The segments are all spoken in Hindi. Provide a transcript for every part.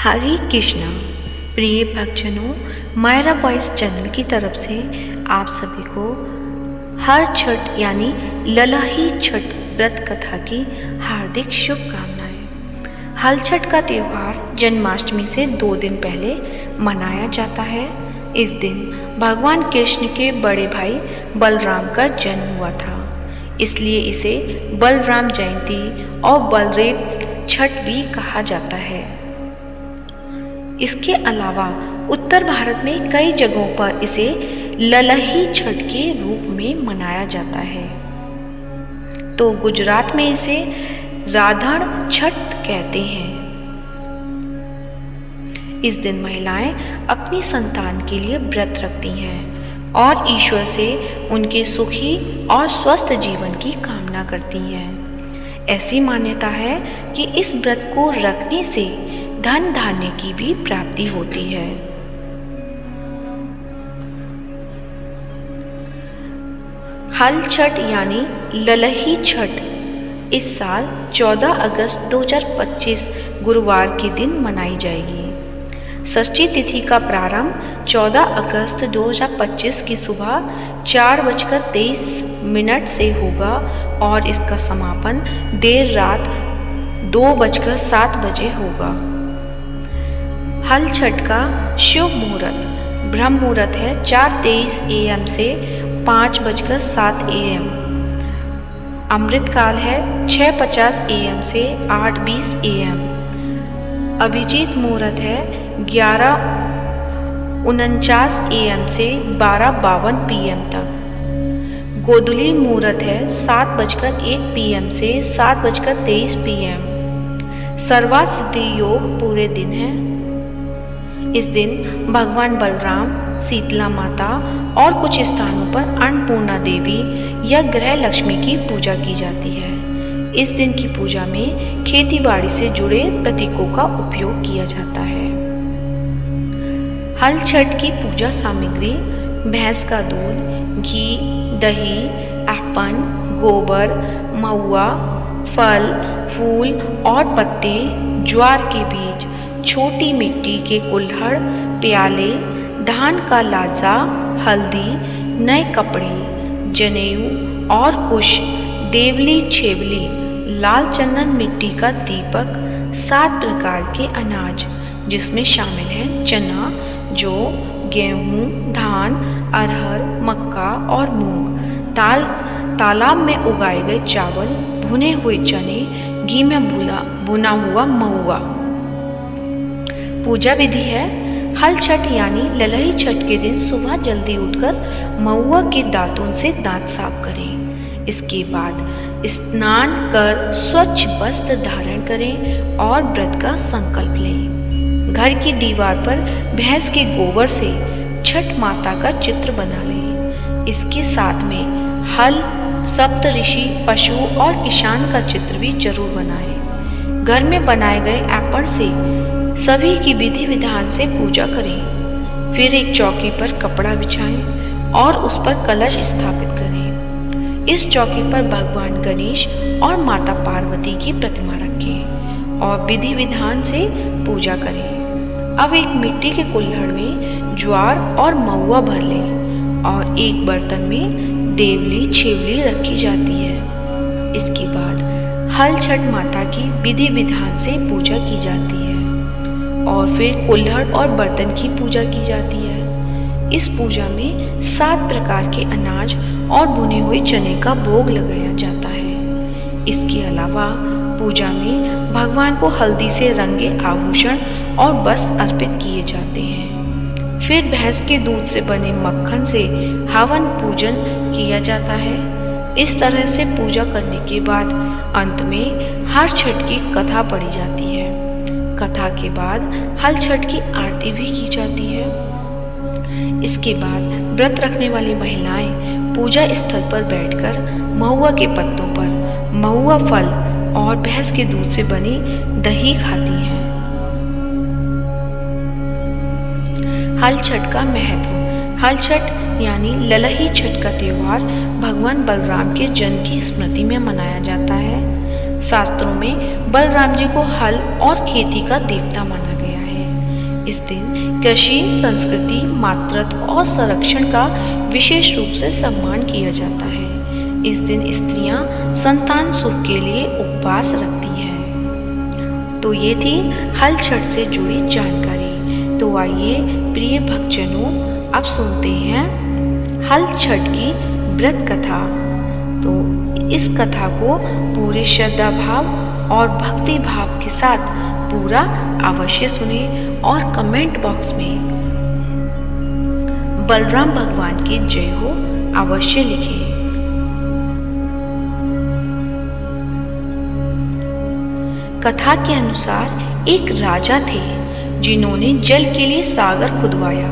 हरे कृष्णा। प्रिय भक्तजनों, मायरा वॉइस चैनल की तरफ से आप सभी को हर छठ यानी ललाही छठ व्रत कथा की हार्दिक शुभकामनाएं। हल छठ का त्यौहार जन्माष्टमी से 2 दिन पहले मनाया जाता है। इस दिन भगवान कृष्ण के बड़े भाई बलराम का जन्म हुआ था, इसलिए इसे बलराम जयंती और बलदेव छठ भी कहा जाता है। इसके अलावा उत्तर भारत में कई जगहों पर इसे ललाही छठ के रूप में मनाया जाता है, तो गुजरात में इसे राधण छठ कहते हैं। इस दिन महिलाएं अपनी संतान के लिए व्रत रखती हैं और ईश्वर से उनके सुखी और स्वस्थ जीवन की कामना करती हैं। ऐसी मान्यता है कि इस व्रत को रखने से धन धान्य की भी प्राप्ति होती है। हल छठ यानी ललाही छठ इस साल 14 अगस्त 2025 गुरुवार के दिन मनाई जाएगी। षष्ठी तिथि का प्रारंभ 14 अगस्त 2025 की सुबह 4:23 से होगा और इसका समापन देर रात 2:07 बजे होगा। हल छठ का शुभ मुहूर्त ब्रह्म मुहूर्त है 4:23 AM से 5:07 AM। अमृत काल है 6:50 AM से 8:20 AM। अभिजीत मुहूर्त है 11:49 AM से 12:52 PM तक। गोधूली मुहूर्त है 7:01 PM से 7:23 PM। सर्वा सिद्धि योग पूरे दिन है। इस दिन भगवान बलराम, शीतला माता और कुछ स्थानों पर अन्नपूर्णा देवी या ग्रह लक्ष्मी की पूजा की जाती है। इस दिन की पूजा में खेती बाड़ी से जुड़े प्रतीकों का उपयोग किया जाता है। हल छठ की पूजा सामग्री भैंस का दूध, घी, दही, एप्पल, गोबर, महुआ, फल, फूल और पत्ते, ज्वार के बीज, छोटी मिट्टी के कुल्हड़, प्याले, धान का लाजा, हल्दी, नए कपड़े, जनेऊ और कुश, देवली, छेवली, लाल चंदन, मिट्टी का दीपक, 7 प्रकार के अनाज जिसमें शामिल हैं चना, जौ, गेहूं, धान, अरहर, मक्का और मूंग, तालाब में उगाए गए चावल, भुने हुए चने, घी में भुना हुआ महुआ। पूजा विधि है हल छठ यानी ललाही छठ के दिन सुबह जल्दी उठकर महुआ के दातुन से दांत साफ करें। इसके बाद स्नान कर स्वच्छ वस्त्र धारण करें और व्रत का संकल्प लें। घर की दीवार पर भैंस के गोबर से छठ माता का चित्र बना लें। इसके साथ में हल, सप्त ऋषि, पशु और किसान का चित्र भी जरूर बनाएं। घर में बनाए गए एप्पल से सभी की विधि विधान से पूजा करें। फिर एक चौकी पर कपड़ा बिछाएं और उस पर कलश स्थापित करें। इस चौकी पर भगवान गणेश और माता पार्वती की प्रतिमा रखें और विधि विधान से पूजा करें। अब एक मिट्टी के कुल्हड़ में ज्वार और महुआ भर लें और एक बर्तन में देवली, छेवली रखी जाती है। इसके बाद हल छठ माता की विधि विधान से पूजा की जाती है और फिर कुल्हड़ और बर्तन की पूजा की जाती है। इस पूजा में 7 प्रकार के अनाज और भुने हुए चने का भोग लगाया जाता है। इसके अलावा पूजा में भगवान को हल्दी से रंगे आभूषण और वस्त्र अर्पित किए जाते हैं। फिर भैंस के दूध से बने मक्खन से हवन पूजन किया जाता है। इस तरह से पूजा करने के बाद अंत में हर छठ की कथा पढ़ी जाती है। कथा के बाद हल छठ की आरती भी की जाती है। इसके बाद व्रत रखने वाली महिलाएं पूजा स्थल पर बैठकर महुआ के पत्तों पर महुआ फल और भैंस के दूध से बनी दही खाती हैं। हल छठ का महत्व। हल छठ यानी ललाही छठ का त्यौहार भगवान बलराम के जन्म की स्मृति में मनाया जाता है। शास्त्रों में बलराम जी को हल और खेती का देवता माना गया है। इस दिन कृषि, संस्कृति, मातृत्व और संरक्षण का विशेष रूप से सम्मान किया जाता है। इस दिन स्त्रियां संतान सुख के लिए उपवास रखती हैं। तो ये थी हल छठ से जुड़ी जानकारी। तो आइए प्रिय भक्तजनों, अब सुनते हैं हल छठ की व्रत कथा। तो इस कथा को पूरे श्रद्धा भाव और भक्ति भाव के साथ पूरा अवश्य सुने और कमेंट बॉक्स में बलराम भगवान की जय हो अवश्य लिखें। कथा के अनुसार एक राजा थे जिन्होंने जल के लिए सागर खुदवाया,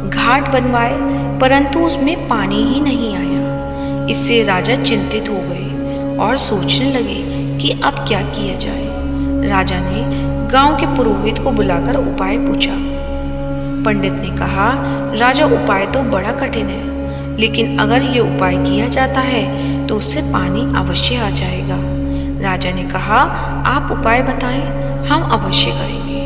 घाट बनवाए, परंतु उसमें पानी ही नहीं आया। इससे राजा चिंतित हो गए और सोचने लगे कि अब क्या किया जाए। राजा ने गांव के पुरोहित को बुलाकर उपाय पूछा। पंडित ने कहा, राजा उपाय तो बड़ा कठिन है, लेकिन अगर ये उपाय किया जाता है तो उससे पानी अवश्य आ जाएगा। राजा ने कहा, आप उपाय बताएं, हम अवश्य करेंगे।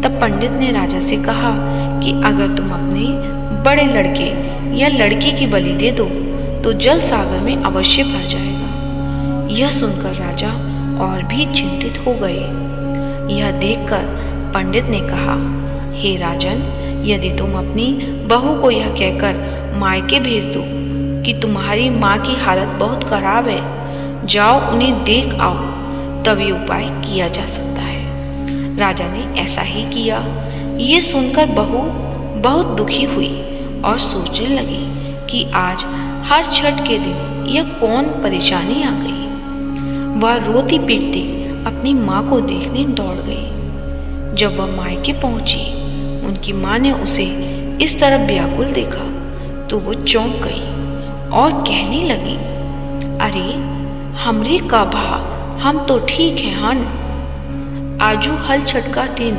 तब पंडित ने राजा से कहा कि अगर तुम अपने बड़े लड़के या लड़की की बलि दे दो तो जल सागर में अवश्य भर जाएगा। यह सुनकर राजा और भी चिंतित हो गए। यह देखकर पंडित ने कहा, हे राजन, यदि तुम अपनी बहू को यह कहकर मायके भेज दो कि तुम्हारी माँ की हालत बहुत खराब है, जाओ उन्हें देख आओ, तब ये उपाय किया जा सकता है। राजा ने ऐसा ही किया। ये सुनकर बहू बहुत दुखी हुई और सोचने लगी कि आज हर छठ के दिन यह कौन परेशानी आ गई। वह रोती पीटती अपनी माँ को देखने दौड़ गई। जब वह मायके पहुंची, उनकी माँ ने उसे इस तरह व्याकुल देखा तो वो चौंक गई और कहने लगी, अरे हमरे का भा, हम तो ठीक हैं हन। आजू हल छठ का दिन,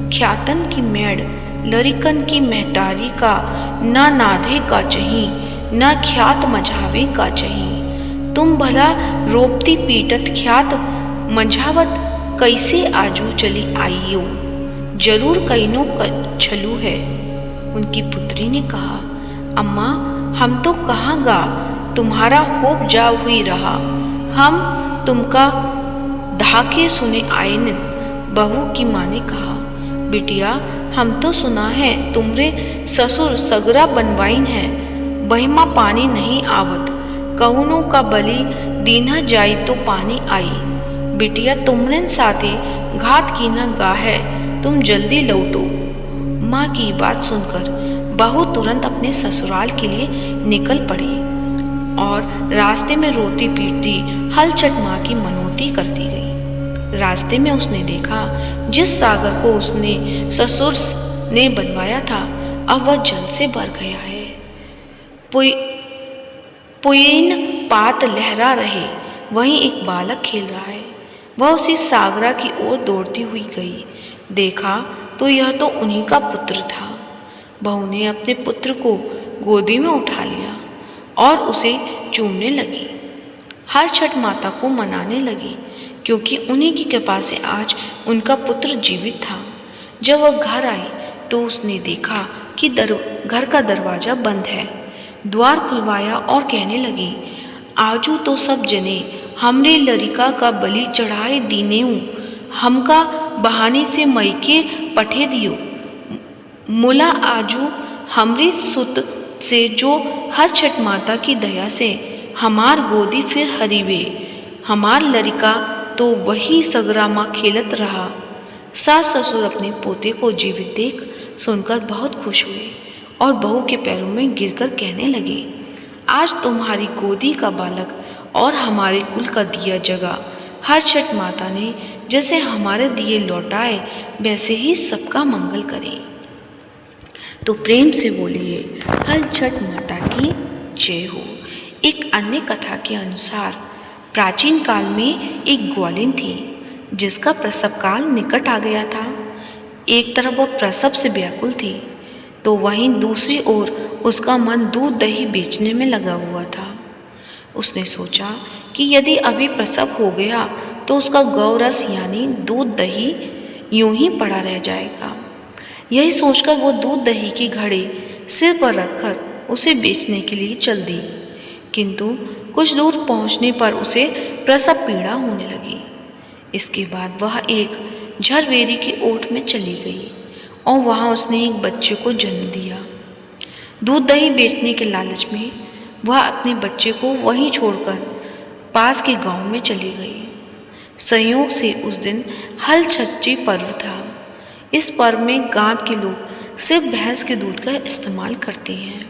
ख्यातन की मेड़, लरिकन की महतारी का ना नाधे का चही, ना ख्यात मझावे का चही। तुम भला रोपती पीटत ख्यात मंझावत कैसे आजू चली आइयो, जरूर कईनो छलू है। उनकी पुत्री ने कहा, अम्मा हम तो कहाँ गा, तुम्हारा होप जा हुई रहा, हम तुमका धाके सुने आयन। बहू की माँ ने कहा, बिटिया हम तो सुना है तुमरे ससुर सगरा बनवाइन है, बहिमा पानी नहीं आवत, कहुनो का बलि दीना जाई तो पानी आई। बिटिया तुमरे साथे घात की न गा है, तुम जल्दी लौटो। माँ की बात सुनकर बहू तुरंत अपने ससुराल के लिए निकल पड़ी और रास्ते में रोती पीटती हल छठ माँ की मनौती करती गई। रास्ते में उसने देखा जिस सागर को उसने ससुर ने बनवाया था अब वह जल से भर गया है। पुयन पात लहरा रहे, वहीं एक बालक खेल रहा है। वह उसी सागरा की ओर दौड़ती हुई गई। देखा तो यह तो उन्हीं का पुत्र था। बहू ने अपने पुत्र को गोदी में उठा लिया और उसे चूमने लगी। हर छठ माता को मनाने लगी क्योंकि उन्हीं की कृपा से आज उनका पुत्र जीवित था। जब वह घर आई तो उसने देखा कि घर का दरवाज़ा बंद है। द्वार खुलवाया और कहने लगी, आजू तो सब जने हमरे लड़िका का बलि चढ़ाए दीनेऊ, हमका बहानी से मईके पठे दियो। मुला आजू हमरी सुत से जो हर छठ माता की दया से हमार गोदी फिर हरीवे, हमार लड़िका तो वही सगरा माँ खेलत रहा। सास ससुर अपने पोते को जीवित देख सुनकर बहुत खुश हुए और बहू के पैरों में गिरकर कहने लगे, आज तुम्हारी गोदी का बालक और हमारे कुल का दिया जगा। हर छठ माता ने जैसे हमारे दिए लौटाए वैसे ही सबका मंगल करे। तो प्रेम से बोलिए हर छठ माता की जय हो। एक अन्य कथा के अनुसार प्राचीन काल में एक ग्वालिन थी जिसका प्रसव काल निकट आ गया था। एक तरफ वह प्रसव से व्याकुल थी तो वहीं दूसरी ओर उसका मन दूध दही बेचने में लगा हुआ था। उसने सोचा कि यदि अभी प्रसव हो गया तो उसका गौ रस यानी दूध दही यूं ही पड़ा रह जाएगा। यही सोचकर वो दूध दही की घड़े सिर पर रखकर उसे बेचने के लिए चल दी, किंतु कुछ दूर पहुंचने पर उसे प्रसव पीड़ा होने लगी। इसके बाद वह एक झरवेरी की ओट में चली गई और वहां उसने एक बच्चे को जन्म दिया। दूध दही बेचने के लालच में वह अपने बच्चे को वहीं छोड़कर पास के गांव में चली गई। संयोग से उस दिन हल छठी पर्व था। इस पर्व में गांव के लोग सिर्फ भैंस के दूध का इस्तेमाल करते हैं,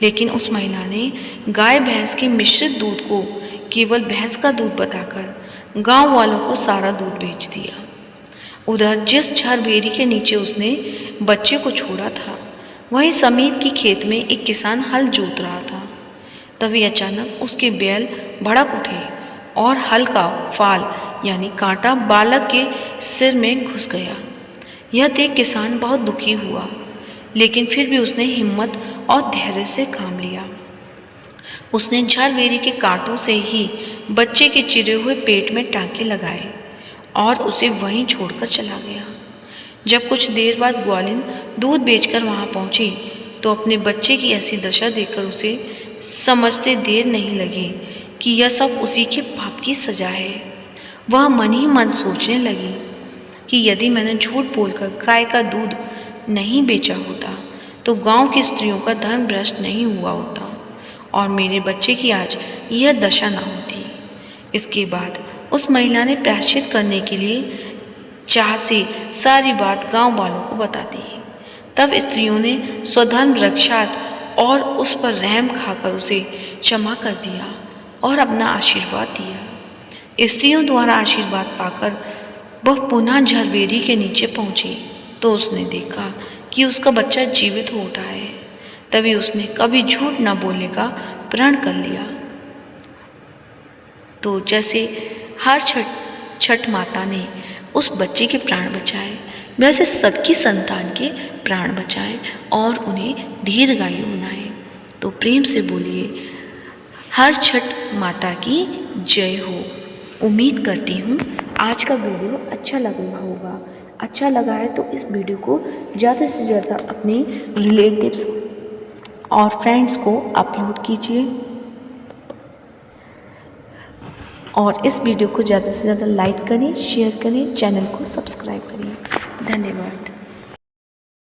लेकिन उस महिला ने गाय भैंस के मिश्रित दूध को केवल भैंस का दूध बताकर गांव वालों को सारा दूध बेच दिया। उधर जिस झरबेरी के नीचे उसने बच्चे को छोड़ा था, वहीं समीप की खेत में एक किसान हल जोत रहा था। तभी अचानक उसके बैल भड़क उठे और हल का फाल यानी कांटा बालक के सिर में घुस गया। यह देख किसान बहुत दुखी हुआ, लेकिन फिर भी उसने हिम्मत और धैर्य से काम लिया। उसने झरवेरी के कांटों से ही बच्चे के चिरे हुए पेट में टांके लगाए और उसे वहीं छोड़कर चला गया। जब कुछ देर बाद ग्वालिन दूध बेचकर वहां पहुंची तो अपने बच्चे की ऐसी दशा देखकर उसे समझते देर नहीं लगी कि यह सब उसी के पाप की सजा है। वह मन ही मन सोचने लगी कि यदि मैंने झूठ बोलकर गाय का दूध नहीं बेचा होता तो गांव की स्त्रियों का धर्म भ्रष्ट नहीं हुआ होता और मेरे बच्चे की आज यह दशा न होती। इसके बाद उस महिला ने प्रायश्चित करने के लिए चाह से सारी बात गांव वालों को बता दी। तब स्त्रियों ने स्वधर्म रक्षात और उस पर रहम खाकर उसे क्षमा कर दिया और अपना आशीर्वाद दिया। स्त्रियों द्वारा आशीर्वाद पाकर वह पुनः झरवेरी के नीचे पहुंची तो उसने देखा कि उसका बच्चा जीवित हो उठा है। तभी उसने कभी झूठ न बोलने का प्रण कर लिया। तो जैसे हर छठ माता ने उस बच्चे के प्राण बचाए, वैसे सबकी संतान के प्राण बचाएं और उन्हें दीर्घायु बनाएं। तो प्रेम से बोलिए हर छठ माता की जय हो। उम्मीद करती हूँ आज का वीडियो अच्छा लगा होगा। अच्छा लगा है तो इस वीडियो को ज़्यादा से ज़्यादा अपने रिलेटिव्स और फ्रेंड्स को अपलोड कीजिए और इस वीडियो को ज़्यादा से ज़्यादा लाइक करें, शेयर करें, चैनल को सब्सक्राइब करें। धन्यवाद।